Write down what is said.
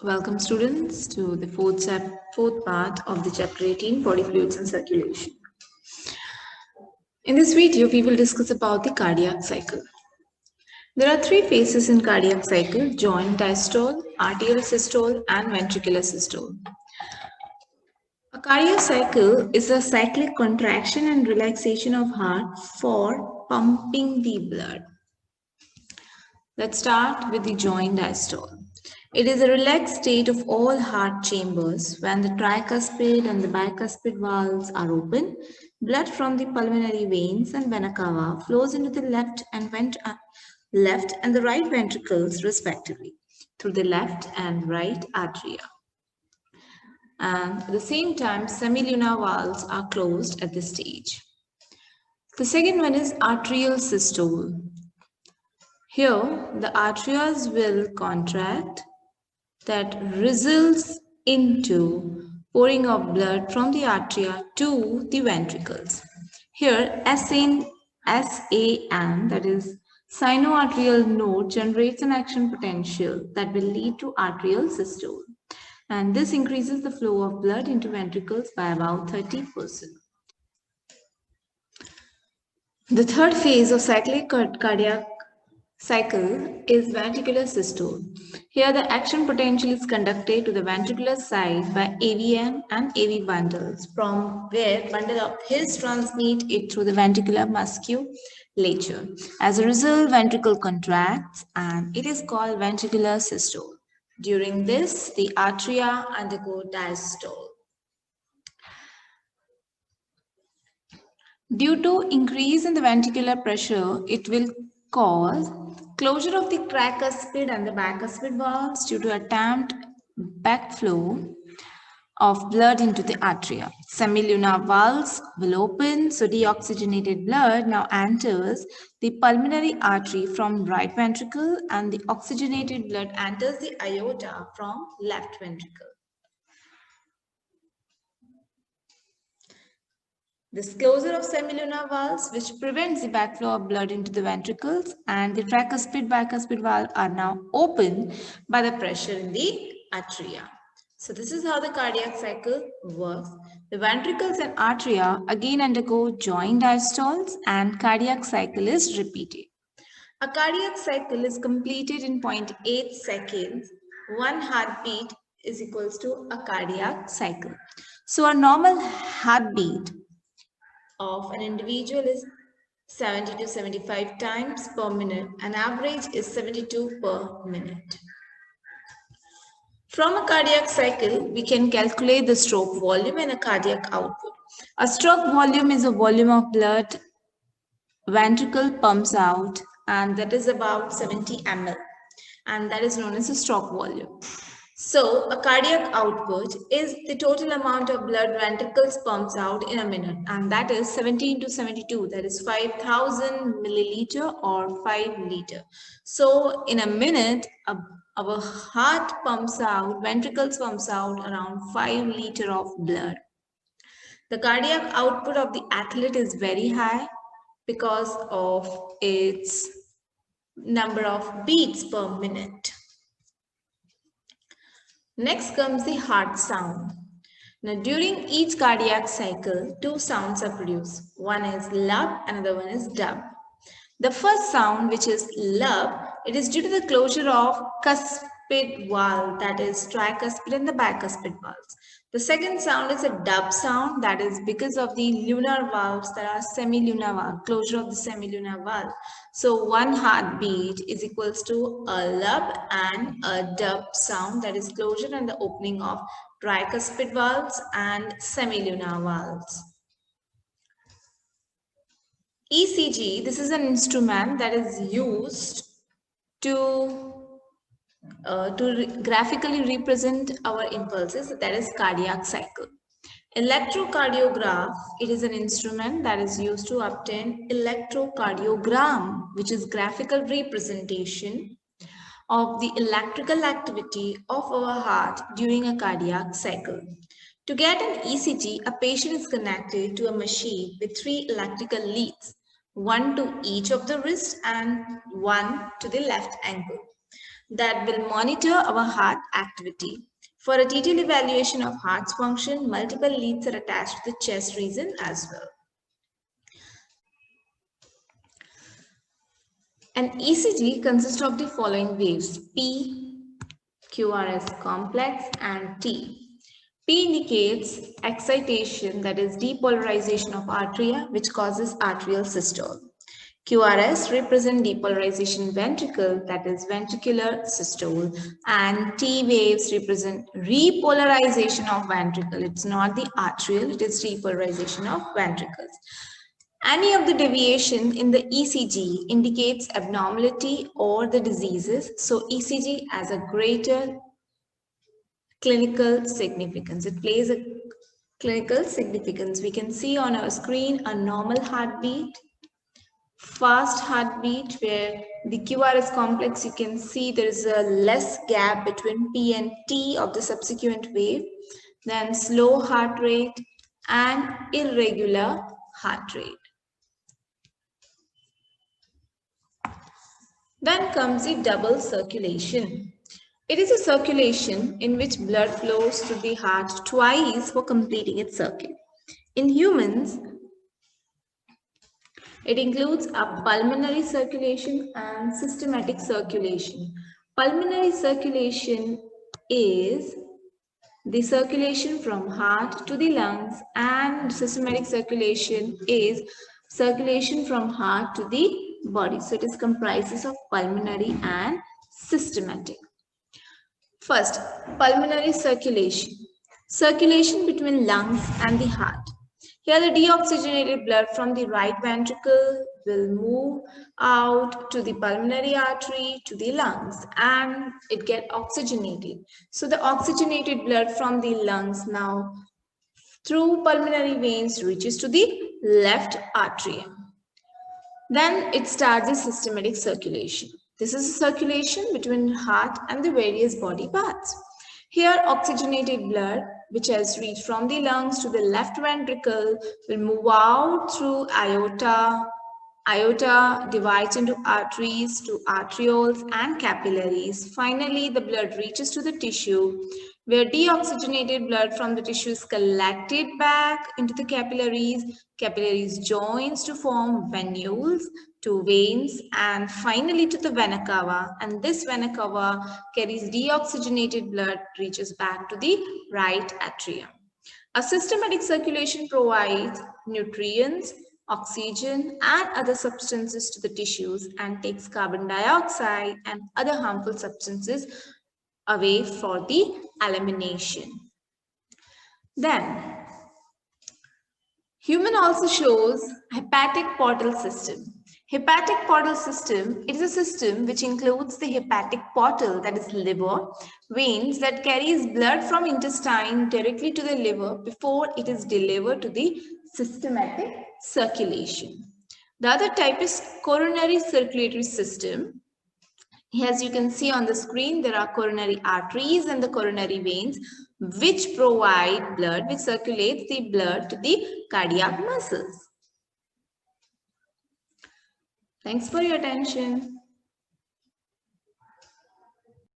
Welcome students to the fourth part of the chapter 18 body fluids and circulation. In this video we will discuss about the cardiac cycle. There are three phases in cardiac cycle: joint diastole, arterial systole and ventricular systole. A cardiac cycle is a cyclic contraction and relaxation of heart for pumping the blood. Let's start with the joint diastole. It is a relaxed state of all heart chambers when the tricuspid and the bicuspid valves are open. Blood from the pulmonary veins and vena cava flows into the left and the right ventricles respectively through the left and right atria. And at the same time, semilunar valves are closed at this stage. The second one is arterial systole. Here, the arteries will contract that results into pouring of blood from the atria to the ventricles. Here, SAN, that is sinoatrial node, generates an action potential that will lead to arterial systole. And this increases the flow of blood into ventricles by about 30%. The third phase of cyclic cardiac cycle is ventricular systole. Here the action potential is conducted to the ventricular side by AVM and AV bundles, from where bundle of His transmit it through the ventricular musculature. As a result, ventricle contracts and it is called ventricular systole. During this, the atria undergo diastole. Due to increase in the ventricular pressure, it will cause closure of the tricuspid and the bicuspid valves due to attempt backflow of blood into the atria. Semilunar valves will open, so deoxygenated blood now enters the pulmonary artery from right ventricle and the oxygenated blood enters the aorta from left ventricle. This closure of semilunar valves, which prevents the backflow of blood into the ventricles, and the tricuspid bicuspid valve are now open by the pressure in the atria. So this is how the cardiac cycle works. The ventricles and atria again undergo joint diastoles and cardiac cycle is repeated. A cardiac cycle is completed in 0.8 seconds. One heartbeat is equals to a cardiac cycle. So a normal heartbeat of an individual is 70 to 75 times per minute. An average is 72 per minute. From a cardiac cycle, we can calculate the stroke volume and a cardiac output. A stroke volume is a volume of blood ventricle pumps out, and that is about 70 ml, and that is known as a stroke volume. So a cardiac output is the total amount of blood ventricles pumps out in a minute, and that is 70 into 72, that is 5,000 milliliter or 5 liter. So in a minute, our heart pumps out, ventricles pumps out around 5 liter of blood. The cardiac output of the athlete is very high because of its number of beats per minute. Next comes the heart sound. Now during each cardiac cycle, two sounds are produced. One is lub, another one is dub. The first sound, which is lub, it is due to the closure of cuspid valve, that is tricuspid and the bicuspid valves. The second sound is a dub sound, that is because of the lunar valves that are semilunar valve, closure of the semilunar valve. So one heartbeat is equals to a lub and a dub sound, that is closure and the opening of tricuspid valves and semilunar valves. ECG, this is an instrument that is used to graphically represent our impulses, that is cardiac cycle. Electrocardiograph, it is an instrument that is used to obtain electrocardiogram, which is graphical representation of the electrical activity of our heart during a cardiac cycle. To get an ECG, a patient is connected to a machine with 3 electrical leads, one to each of the wrists and one to the left ankle. that will monitor our heart activity. For a detailed evaluation of heart's function, multiple leads are attached to the chest region as well. An ECG consists of the following waves: P, QRS complex, and T. P indicates excitation, that is depolarization of arteria, which causes arterial systole. QRS represent depolarization ventricle, that is ventricular systole, and T waves represent repolarization of ventricle. It's not the arterial, it is repolarization of ventricles. Any of the deviation in the ECG indicates abnormality or the diseases. So ECG has a greater clinical significance. It plays a clinical significance. We can see on our screen a normal heartbeat, fast heartbeat, where the QRS complex, you can see there is a less gap between P and T of the subsequent wave, then slow heart rate and irregular heart rate. Then comes the double circulation. It is a circulation in which blood flows to the heart twice for completing its circuit. In humans, it includes a pulmonary circulation and systematic circulation. Pulmonary circulation is the circulation from heart to the lungs, and systematic circulation is circulation from heart to the body. So it is comprises of pulmonary and systematic. First, pulmonary circulation. Circulation between lungs and the heart. Here the deoxygenated blood from the right ventricle will move out to the pulmonary artery to the lungs, and it get oxygenated. So the oxygenated blood from the lungs now through pulmonary veins reaches to the left atrium. Then it starts the systematic circulation. This is a circulation between heart and the various body parts. Here, oxygenated blood, which has reached from the lungs to the left ventricle, will move out through aorta. Aorta divides into arteries, to arterioles and capillaries. Finally, the blood reaches to the tissue, where deoxygenated blood from the tissue is collected back into the capillaries. Capillaries joins to form venules, to veins, and finally to the vena cava. And this vena cava carries deoxygenated blood, reaches back to the right atrium. A systematic circulation provides nutrients, oxygen, and other substances to the tissues and takes carbon dioxide and other harmful substances away for the elimination. Then, human also shows hepatic portal system. Hepatic portal system, it is a system which includes the hepatic portal, that is liver, veins that carries blood from intestine directly to the liver before it is delivered to the systematic circulation. The other type is coronary circulatory system. As you can see on the screen, there are coronary arteries and the coronary veins which provide blood, which circulates the blood to the cardiac muscles. Thanks for your attention.